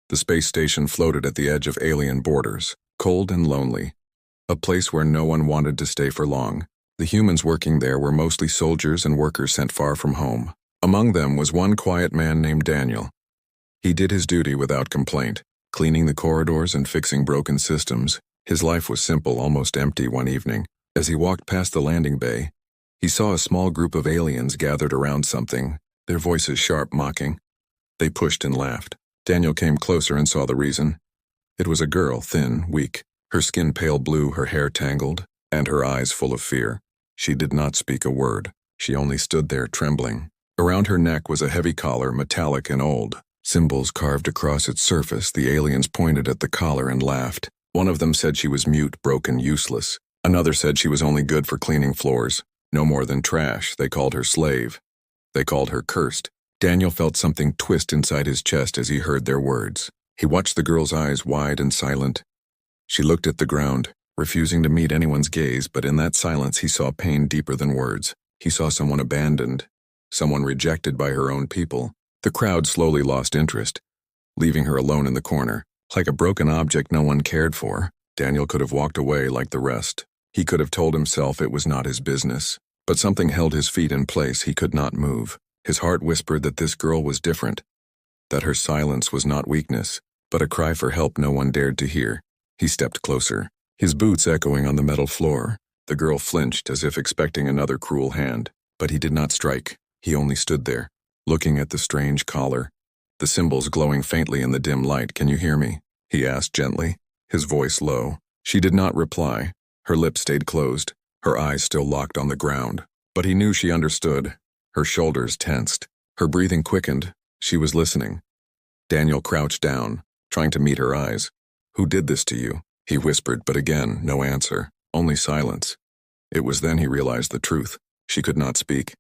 The space station floated at the edge of alien borders, cold and lonely. A place where no one wanted to stay for long. The humans working there were mostly soldiers and workers sent far from home. Among them was one quiet man named Daniel. He did his duty without complaint, cleaning the corridors and fixing broken systems. His life was simple, almost empty one evening. As he walked past the landing bay, he saw a small group of aliens gathered around something, their voices sharp, mocking. They pushed and laughed. Daniel came closer and saw the reason. It was a girl, thin, weak, her skin pale blue, her hair tangled, and her eyes full of fear. She did not speak a word. She only stood there, trembling. Around her neck was a heavy collar, metallic and old. Symbols carved across its surface. The aliens pointed at the collar and laughed. One of them said she was mute, broken, useless. Another said she was only good for cleaning floors. No more than trash. They called her slave. They called her cursed. Daniel felt something twist inside his chest as he heard their words. He watched the girl's eyes, wide and silent. She looked at the ground, refusing to meet anyone's gaze, but in that silence he saw pain deeper than words. He saw someone abandoned, someone rejected by her own people. The crowd slowly lost interest, leaving her alone in the corner. Like a broken object no one cared for, Daniel could have walked away like the rest. He could have told himself it was not his business. But something held his feet in place. He could not move. His heart whispered that this girl was different, that her silence was not weakness, but a cry for help no one dared to hear. He stepped closer, his boots echoing on the metal floor. The girl flinched as if expecting another cruel hand, but he did not strike. He only stood there, looking at the strange collar, the symbols glowing faintly in the dim light. "Can you hear me?" he asked gently, his voice low. She did not reply. Her lips stayed closed, her eyes still locked on the ground. But he knew she understood. Her shoulders tensed. Her breathing quickened. She was listening. Daniel crouched down, trying to meet her eyes. "Who did this to you?" he whispered, but again, no answer, only silence. It was then he realized the truth. She could not speak.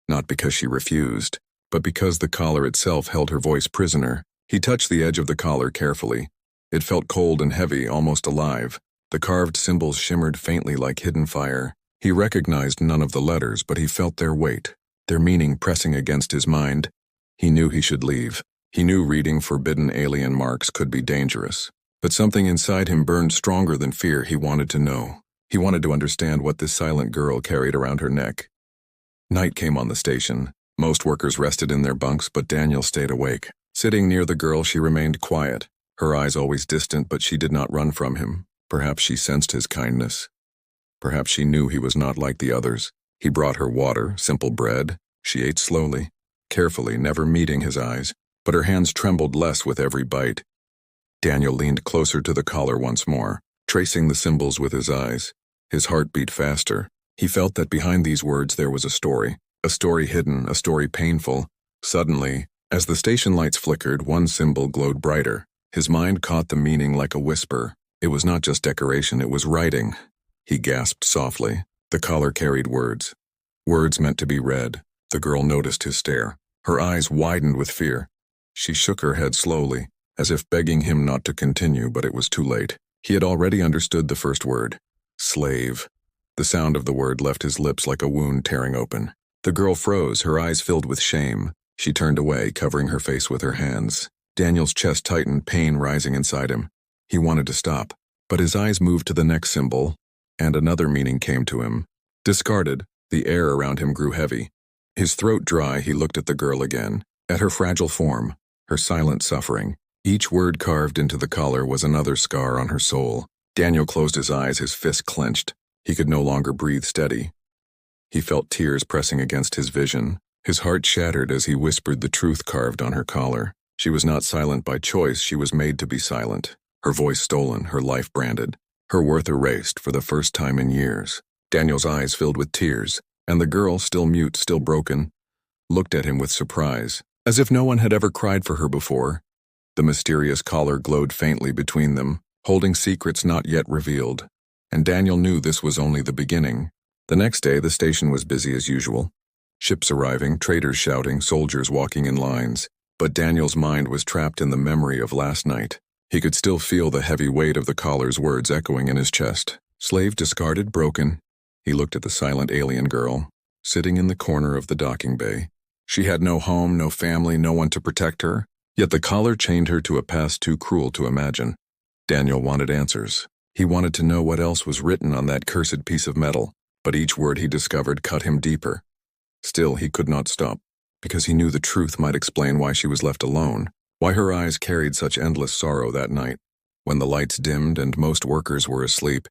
Not because she refused, but because the collar itself held her voice prisoner. He touched the edge of the collar carefully. It felt cold and heavy, almost alive. The carved symbols shimmered faintly like hidden fire. He recognized none of the letters, but he felt their weight, their meaning pressing against his mind. He knew he should leave. He knew reading forbidden alien marks could be dangerous. But something inside him burned stronger than fear. He wanted to know. He wanted to understand what this silent girl carried around her neck. Night came on the station. Most workers rested in their bunks, but Daniel stayed awake. Sitting near the girl, she remained quiet, her eyes always distant, but she did not run from him. Perhaps she sensed his kindness. Perhaps she knew he was not like the others. He brought her water, simple bread. She ate slowly, carefully, never meeting his eyes, but her hands trembled less with every bite. Daniel leaned closer to the collar once more, tracing the symbols with his eyes. His heart beat faster. He felt that behind these words there was a story hidden, a story painful. Suddenly, as the station lights flickered, one symbol glowed brighter. His mind caught the meaning like a whisper. It was not just decoration, it was writing. He gasped softly. The collar carried words. Words meant to be read. The girl noticed his stare. Her eyes widened with fear. She shook her head slowly, as if begging him not to continue, but it was too late. He had already understood the first word. Slave. The sound of the word left his lips like a wound tearing open. The girl froze, her eyes filled with shame. She turned away, covering her face with her hands. Daniel's chest tightened, pain rising inside him. He wanted to stop, but his eyes moved to the next symbol, and another meaning came to him. Discarded, the air around him grew heavy. His throat dry, he looked at the girl again, at her fragile form, her silent suffering. Each word carved into the collar was another scar on her soul. Daniel closed his eyes, his fist clenched. He could no longer breathe steady. He felt tears pressing against his vision. His heart shattered as he whispered the truth carved on her collar. She was not silent by choice, she was made to be silent. Her voice stolen, her life branded, her worth erased for the first time in years. Daniel's eyes filled with tears, and the girl, still mute, still broken, looked at him with surprise, as if no one had ever cried for her before. The mysterious collar glowed faintly between them, holding secrets not yet revealed. And Daniel knew this was only the beginning. The next day, the station was busy as usual. Ships arriving, traders shouting, soldiers walking in lines. But Daniel's mind was trapped in the memory of last night. He could still feel the heavy weight of the collar's words echoing in his chest. Slave discarded, broken. He looked at the silent alien girl, sitting in the corner of the docking bay. She had no home, no family, no one to protect her. Yet the collar chained her to a past too cruel to imagine. Daniel wanted answers. He wanted to know what else was written on that cursed piece of metal, but each word he discovered cut him deeper. Still, he could not stop, because he knew the truth might explain why she was left alone, why her eyes carried such endless sorrow that night. When the lights dimmed and most workers were asleep,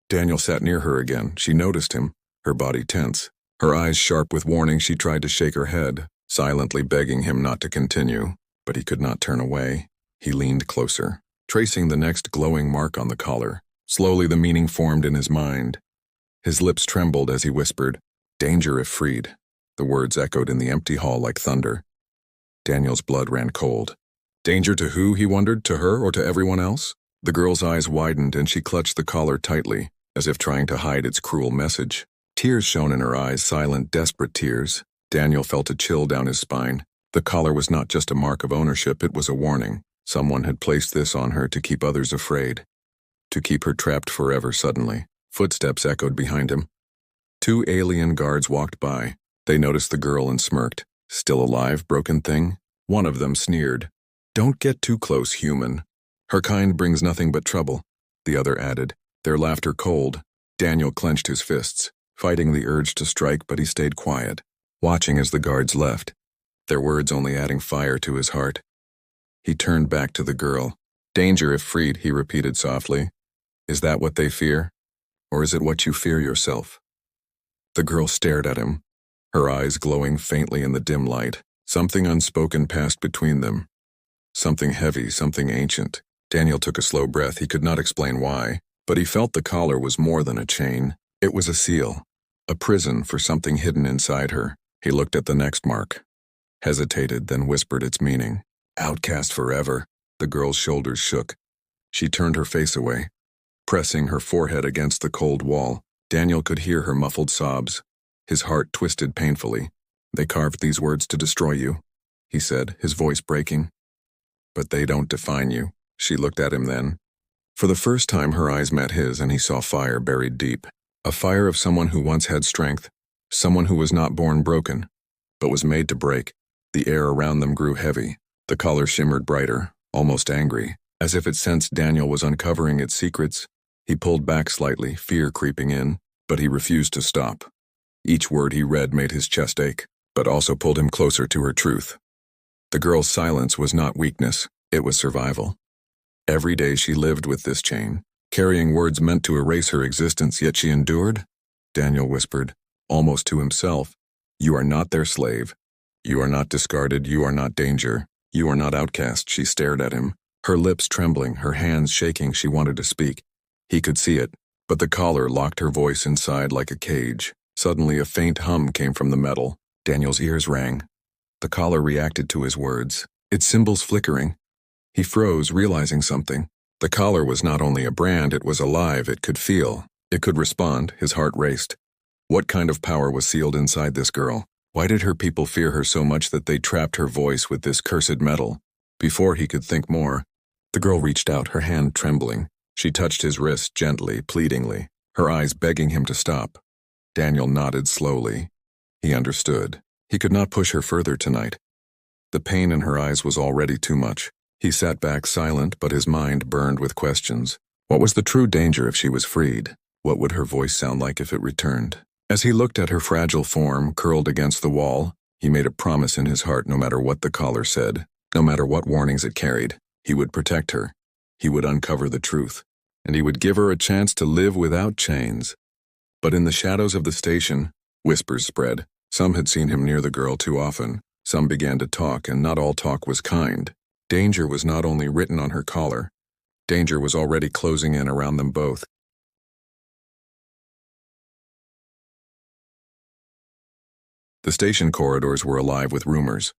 Daniel sat near her again. She noticed him, her body tense. Her eyes sharp with warning, she tried to shake her head, silently begging him not to continue, but he could not turn away. He leaned closer, tracing the next glowing mark on the collar. Slowly the meaning formed in his mind. His lips trembled as he whispered, "Danger if freed." The words echoed in the empty hall like thunder. Daniel's blood ran cold. Danger to who, he wondered, to her or to everyone else? The girl's eyes widened and she clutched the collar tightly, as if trying to hide its cruel message. Tears shone in her eyes, silent, desperate tears. Daniel felt a chill down his spine. The collar was not just a mark of ownership, it was a warning. Someone had placed this on her to keep others afraid. To keep her trapped forever. Suddenly, footsteps echoed behind him. 2 alien guards walked by. They noticed the girl and smirked. "Still alive, broken thing?" One of them sneered. "Don't get too close, human. Her kind brings nothing but trouble," the other added, their laughter cold. Daniel clenched his fists, fighting the urge to strike, but he stayed quiet, watching as the guards left, their words only adding fire to his heart. He turned back to the girl. "Danger if freed," he repeated softly. "Is that what they fear? Or is it what you fear yourself?" The girl stared at him, her eyes glowing faintly in the dim light. Something unspoken passed between them. Something heavy, something ancient. Daniel took a slow breath. He could not explain why, but he felt the collar was more than a chain. It was a seal, a prison for something hidden inside her. He looked at the next mark, hesitated, then whispered its meaning. "Outcast forever." The girl's shoulders shook. She turned her face away, pressing her forehead against the cold wall. Daniel could hear her muffled sobs. His heart twisted painfully. "They carved these words to destroy you," he said, his voice breaking. "But they don't define you." She looked at him then. For the first time her eyes met his and he saw fire buried deep. A fire of someone who once had strength, someone who was not born broken, but was made to break. The air around them grew heavy. The collar shimmered brighter, almost angry, as if it sensed Daniel was uncovering its secrets. He pulled back slightly, fear creeping in, but he refused to stop. Each word he read made his chest ache, but also pulled him closer to her truth. The girl's silence was not weakness, it was survival. Every day she lived with this chain, carrying words meant to erase her existence, yet she endured. Daniel whispered, almost to himself, "You are not their slave. You are not discarded, you are not danger. You are not outcast." She stared at him, her lips trembling, her hands shaking. She wanted to speak. He could see it, but the collar locked her voice inside like a cage. Suddenly a faint hum came from the metal. Daniel's ears rang. The collar reacted to his words, its symbols flickering. He froze, realizing something. The collar was not only a brand, it was alive, it could feel. It could respond. His heart raced. What kind of power was sealed inside this girl? Why did her people fear her so much that they trapped her voice with this cursed metal? Before he could think more, the girl reached out, her hand trembling. She touched his wrist gently, pleadingly, her eyes begging him to stop. Daniel nodded slowly. He understood. He could not push her further tonight. The pain in her eyes was already too much. He sat back silent, but his mind burned with questions. What was the true danger if she was freed? What would her voice sound like if it returned? As he looked at her fragile form curled against the wall, he made a promise in his heart. No matter what the collar said, no matter what warnings it carried, he would protect her. He would uncover the truth, and he would give her a chance to live without chains. But in the shadows of the station, whispers spread. Some had seen him near the girl too often. Some began to talk, and not all talk was kind. Danger was not only written on her collar. Danger was already closing in around them both. The station corridors were alive with rumors.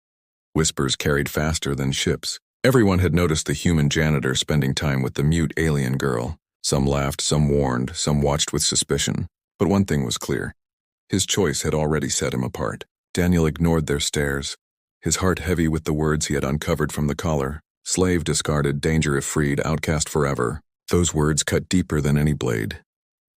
Whispers carried faster than ships. Everyone had noticed the human janitor spending time with the mute alien girl. Some laughed, some warned, some watched with suspicion. But one thing was clear. His choice had already set him apart. Daniel ignored their stares, his heart heavy with the words he had uncovered from the collar. Slave discarded, danger if freed, outcast forever. Those words cut deeper than any blade.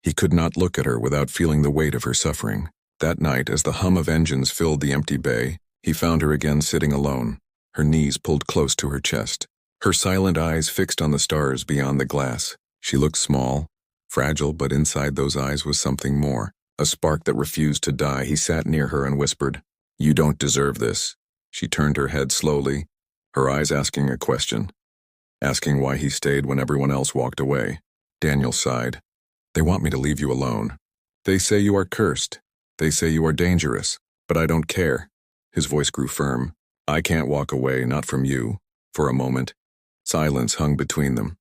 He could not look at her without feeling the weight of her suffering. That night, as the hum of engines filled the empty bay, he found her again sitting alone, her knees pulled close to her chest, her silent eyes fixed on the stars beyond the glass. She looked small, fragile, but inside those eyes was something more, a spark that refused to die. He sat near her and whispered, "You don't deserve this." She turned her head slowly, her eyes asking a question, asking why he stayed when everyone else walked away. Daniel sighed. "They want me to leave you alone. They say you are cursed. They say you are dangerous, but I don't care." His voice grew firm. "I can't walk away, not from you." For a moment, silence hung between them.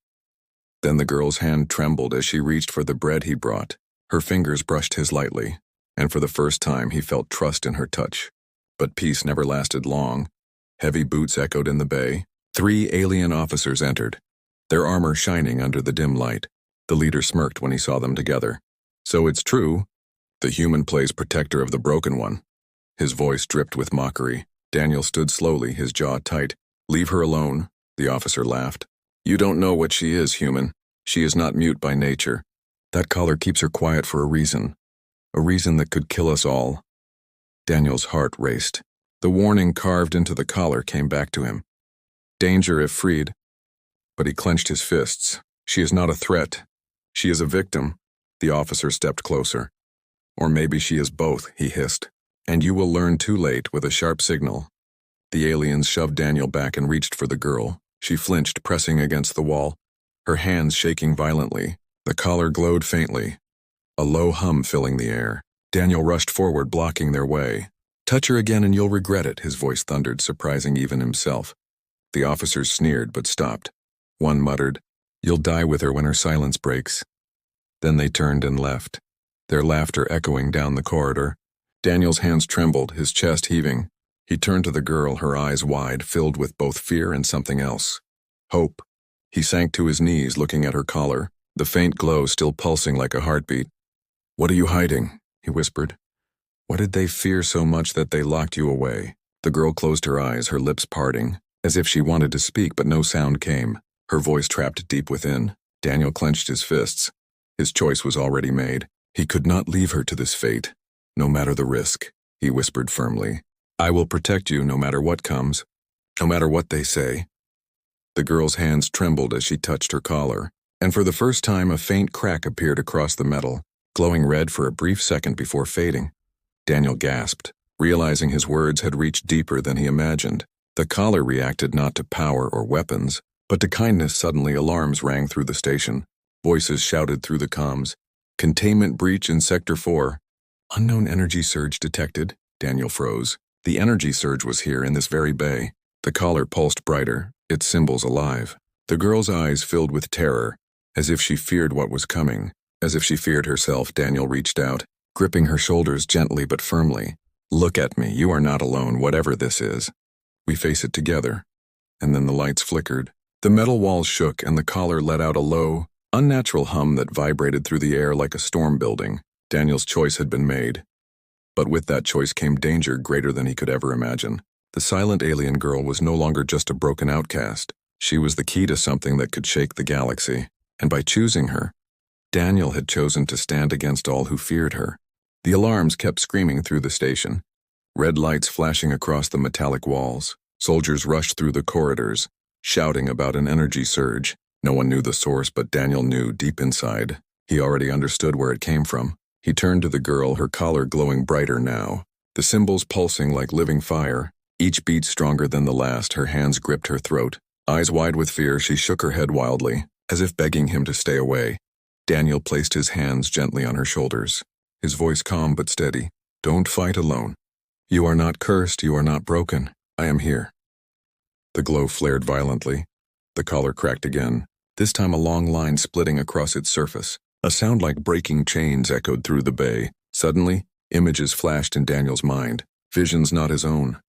Then the girl's hand trembled as she reached for the bread he brought. Her fingers brushed his lightly, and for the first time he felt trust in her touch. But peace never lasted long. Heavy boots echoed in the bay. 3 alien officers entered, their armor shining under the dim light. The leader smirked when he saw them together. "So it's true. The human plays protector of the broken one." His voice dripped with mockery. Daniel stood slowly, his jaw tight. "Leave her alone," the officer laughed. "You don't know what she is, human. She is not mute by nature. That collar keeps her quiet for a reason that could kill us all." Daniel's heart raced. The warning carved into the collar came back to him. Danger if freed. But he clenched his fists. "She is not a threat. She is a victim." The officer stepped closer. "Or maybe she is both," he hissed. "And you will learn too late," with a sharp signal. The aliens shoved Daniel back and reached for the girl. She flinched, pressing against the wall, her hands shaking violently. The collar glowed faintly, a low hum filling the air. Daniel rushed forward, blocking their way. "Touch her again and you'll regret it," his voice thundered, surprising even himself. The officers sneered but stopped. One muttered, "You'll die with her when her silence breaks." Then they turned and left, their laughter echoing down the corridor. Daniel's hands trembled, his chest heaving. He turned to the girl, her eyes wide, filled with both fear and something else. Hope. He sank to his knees, looking at her collar, the faint glow still pulsing like a heartbeat. "What are you hiding?" he whispered. "What did they fear so much that they locked you away?" The girl closed her eyes, her lips parting, as if she wanted to speak, but no sound came, her voice trapped deep within. Daniel clenched his fists. His choice was already made. He could not leave her to this fate, no matter the risk, he whispered firmly. "I will protect you no matter what comes, no matter what they say." The girl's hands trembled as she touched her collar, and for the first time a faint crack appeared across the metal, glowing red for a brief second before fading. Daniel gasped, realizing his words had reached deeper than he imagined. The collar reacted not to power or weapons, but to kindness. Suddenly alarms rang through the station. Voices shouted through the comms. "Containment breach in Sector 4. Unknown energy surge detected." Daniel froze. The energy surge was here in this very bay. The collar pulsed brighter, its symbols alive. The girl's eyes filled with terror, as if she feared what was coming, as if she feared herself. Daniel reached out, gripping her shoulders gently but firmly. "Look at me, you are not alone, whatever this is. We face it together." And then the lights flickered. The metal walls shook and the collar let out a low, unnatural hum that vibrated through the air like a storm building. Daniel's choice had been made. But with that choice came danger greater than he could ever imagine. The silent alien girl was no longer just a broken outcast. She was the key to something that could shake the galaxy. And by choosing her, Daniel had chosen to stand against all who feared her. The alarms kept screaming through the station, red lights flashing across the metallic walls. Soldiers rushed through the corridors, shouting about an energy surge. No one knew the source, but Daniel knew deep inside. He already understood where it came from. He turned to the girl, her collar glowing brighter now, the symbols pulsing like living fire, each beat stronger than the last. Her hands gripped her throat. Eyes wide with fear, she shook her head wildly, as if begging him to stay away. Daniel placed his hands gently on her shoulders, his voice calm but steady. "Don't fight alone. You are not cursed, you are not broken. I am here." The glow flared violently. The collar cracked again, this time a long line splitting across its surface. A sound like breaking chains echoed through the bay. Suddenly, images flashed in Daniel's mind, visions not his own.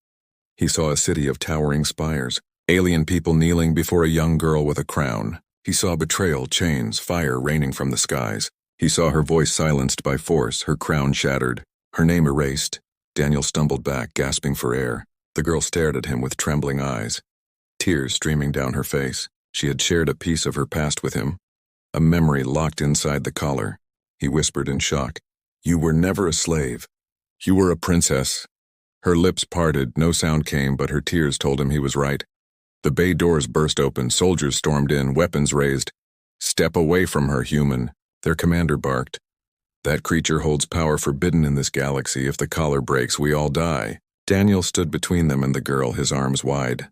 He saw a city of towering spires, alien people kneeling before a young girl with a crown. He saw betrayal, chains, fire raining from the skies. He saw her voice silenced by force, her crown shattered, her name erased. Daniel stumbled back, gasping for air. The girl stared at him with trembling eyes, tears streaming down her face. She had shared a piece of her past with him, a memory locked inside the collar. He whispered in shock, "You were never a slave. You were a princess." Her lips parted, no sound came, but her tears told him he was right. The bay doors burst open, soldiers stormed in, weapons raised. "Step away from her, human," their commander barked. "That creature holds power forbidden in this galaxy. If the collar breaks, we all die." Daniel stood between them and the girl, his arms wide.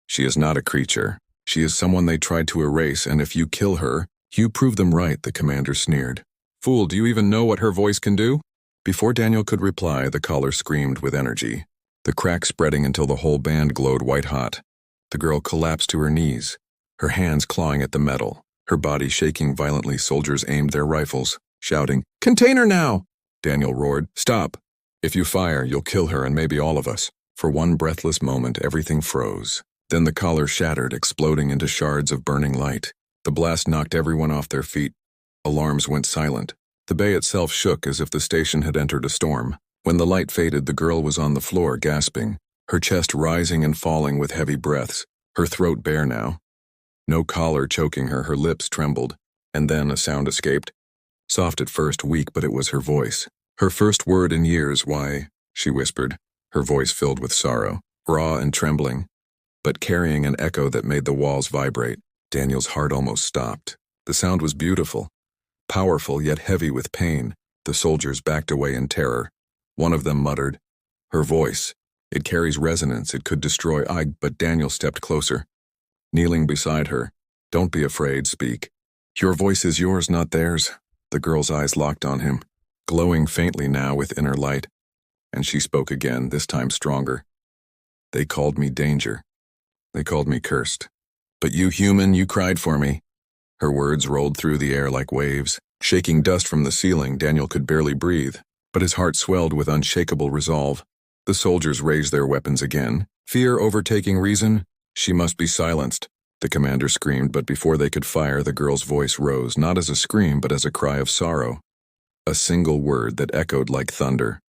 "She is not a creature. She is someone they tried to erase, and if you kill her, you prove them right," the commander sneered. "Fool, do you even know what her voice can do?" Before Daniel could reply, the collar screamed with energy, the crack spreading until the whole band glowed white-hot. The girl collapsed to her knees, her hands clawing at the metal, her body shaking violently. Soldiers aimed their rifles, shouting, "Contain her now!" Daniel roared, "Stop! If you fire, you'll kill her and maybe all of us." For one breathless moment, everything froze. Then the collar shattered, exploding into shards of burning light. The blast knocked everyone off their feet. Alarms went silent. The bay itself shook as if the station had entered a storm. When the light faded, the girl was on the floor, gasping, her chest rising and falling with heavy breaths, her throat bare now. No collar choking her, her lips trembled, and then a sound escaped. Soft at first, weak, but it was her voice. Her first word in years. "Why," she whispered, her voice filled with sorrow, raw and trembling, but carrying an echo that made the walls vibrate. Daniel's heart almost stopped. The sound was beautiful, powerful yet heavy with pain. The soldiers backed away in terror. One of them muttered, "Her voice. It carries resonance. It could destroy." But Daniel stepped closer, kneeling beside her. "Don't be afraid, speak. Your voice is yours, not theirs." The girl's eyes locked on him, glowing faintly now with inner light, and she spoke again, this time stronger. "They called me danger. They called me cursed. But you, human, you cried for me." Her words rolled through the air like waves, shaking dust from the ceiling. Daniel could barely breathe, but his heart swelled with unshakable resolve. The soldiers raised their weapons again, fear overtaking reason. "She must be silenced," the commander screamed, but before they could fire, the girl's voice rose, not as a scream but as a cry of sorrow. A single word that echoed like thunder.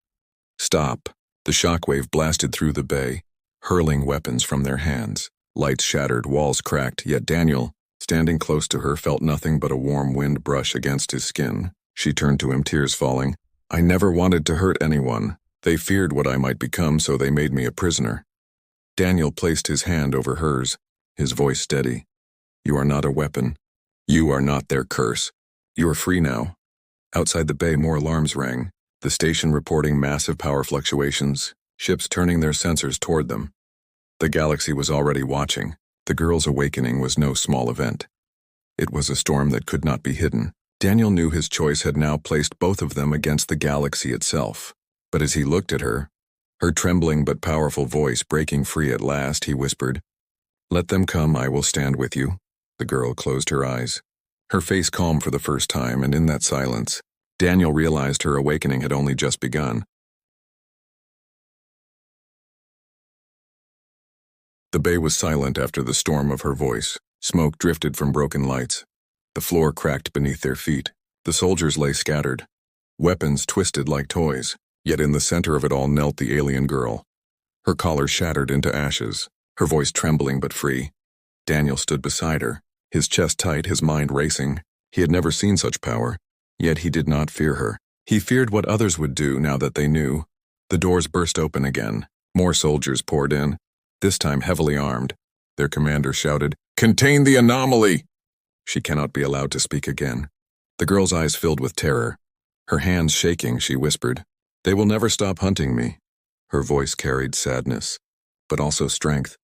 "Stop." The shockwave blasted through the bay, hurling weapons from their hands. Lights shattered, walls cracked, yet Daniel, standing close to her, felt nothing but a warm wind brush against his skin. She turned to him, tears falling. "I never wanted to hurt anyone. They feared what I might become, so they made me a prisoner." Daniel placed his hand over hers, his voice steady. "You are not a weapon. You are not their curse. You are free now." Outside the bay, more alarms rang, the station reporting massive power fluctuations, ships turning their sensors toward them. The galaxy was already watching. The girl's awakening was no small event. It was a storm that could not be hidden. Daniel knew his choice had now placed both of them against the galaxy itself. But as he looked at her, her trembling but powerful voice breaking free at last, he whispered, "Let them come, I will stand with you." The girl closed her eyes, her face calm for the first time, and in that silence, Daniel realized her awakening had only just begun. The bay was silent after the storm of her voice. Smoke drifted from broken lights. The floor cracked beneath their feet. The soldiers lay scattered, weapons twisted like toys. Yet in the center of it all knelt the alien girl, her collar shattered into ashes, her voice trembling but free. Daniel stood beside her, his chest tight, his mind racing. He had never seen such power, yet he did not fear her. He feared what others would do now that they knew. The doors burst open again. More soldiers poured in, this time heavily armed. Their commander shouted, "Contain the anomaly!" She cannot be allowed to speak again. The girl's eyes filled with terror. Her hands shaking, she whispered, "They will never stop hunting me." Her voice carried sadness, but also strength.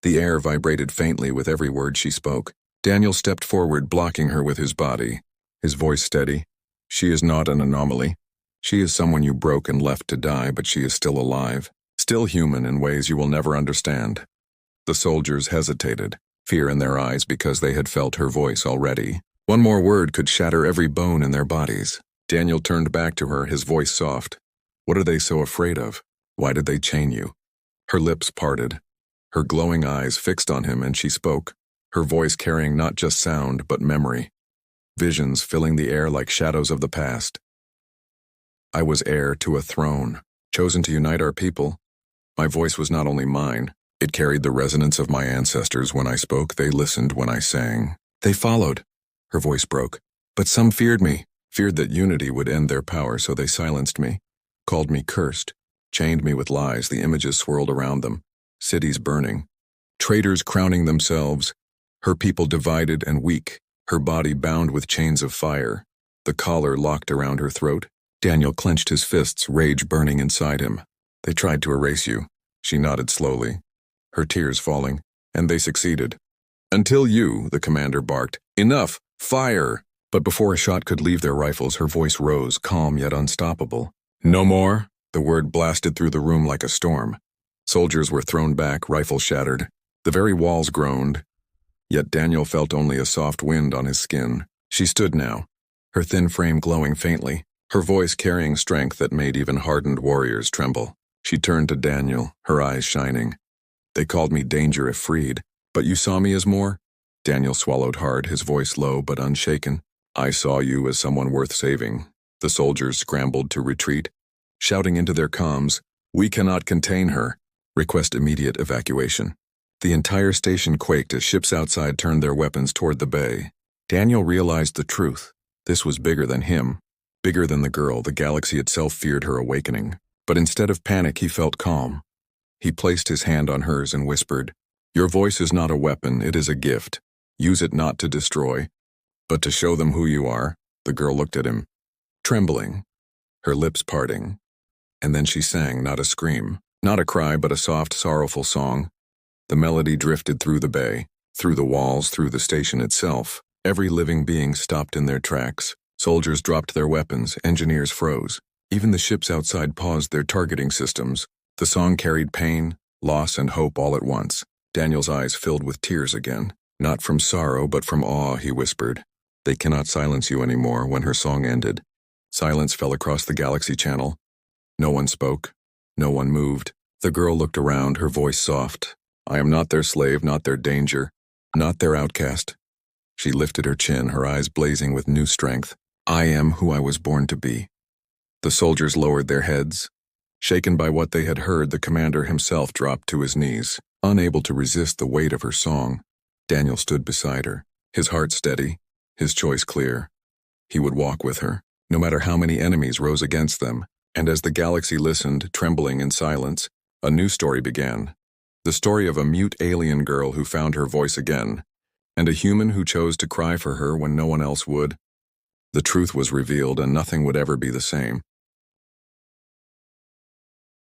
The air vibrated faintly with every word she spoke. Daniel stepped forward, blocking her with his body, his voice steady. "She is not an anomaly. She is someone you broke and left to die, but she is still alive, still human in ways you will never understand." The soldiers hesitated, fear in their eyes because they had felt her voice already. One more word could shatter every bone in their bodies. Daniel turned back to her, his voice soft. "What are they so afraid of? Why did they chain you?" Her lips parted, her glowing eyes fixed on him, and she spoke, her voice carrying not just sound but memory, visions filling the air like shadows of the past. "I was heir to a throne, chosen to unite our people. My voice was not only mine, it carried the resonance of my ancestors. When I spoke, they listened. When I sang, they followed." Her voice broke. "But some feared me, feared that unity would end their power, so they silenced me, called me cursed. chained me with lies. The images swirled around them. Cities burning. Traitors crowning themselves. Her people divided and weak. Her body bound with chains of fire. The collar locked around her throat. Daniel clenched his fists, rage burning inside him. They tried to erase you. She nodded slowly, her tears falling, and they succeeded. Until you, the commander barked. Enough! Fire! But before a shot could leave their rifles, her voice rose, calm yet unstoppable. No more! The word blasted through the room like a storm. Soldiers were thrown back, rifles shattered. The very walls groaned. Yet Daniel felt only a soft wind on his skin. She stood now, her thin frame glowing faintly, her voice carrying strength that made even hardened warriors tremble. She turned to Daniel, her eyes shining. They called me danger if freed, but you saw me as more? Daniel swallowed hard, his voice low but unshaken. I saw you as someone worth saving. The soldiers scrambled to retreat, shouting into their comms, we cannot contain her. Request immediate evacuation. The entire station quaked as ships outside turned their weapons toward the bay. Daniel realized the truth. This was bigger than him. Bigger than the girl. The galaxy itself feared her awakening. But instead of panic, he felt calm. He placed his hand on hers and whispered, Your voice is not a weapon, it is a gift. Use it not to destroy, but to show them who you are. The girl looked at him, trembling, her lips parting. And then she sang, not a scream, not a cry, but a soft, sorrowful song. The melody drifted through the bay, through the walls, through the station itself. Every living being stopped in their tracks. Soldiers dropped their weapons, engineers froze. Even the ships outside paused their targeting systems. The song carried pain, loss, and hope all at once. Daniel's eyes filled with tears again. Not from sorrow, but from awe, he whispered. They cannot silence you anymore. When her song ended, silence fell across the galaxy channel. No one spoke. No one moved. The girl looked around, her voice soft. I am not their slave, not their danger, not their outcast. She lifted her chin, her eyes blazing with new strength. I am who I was born to be. The soldiers lowered their heads. Shaken by what they had heard, the commander himself dropped to his knees, unable to resist the weight of her song. Daniel stood beside her, his heart steady, his choice clear. He would walk with her, no matter how many enemies rose against them. And as the galaxy listened, trembling in silence, a new story began. The story of a mute alien girl who found her voice again, and a human who chose to cry for her when no one else would. The truth was revealed, and nothing would ever be the same.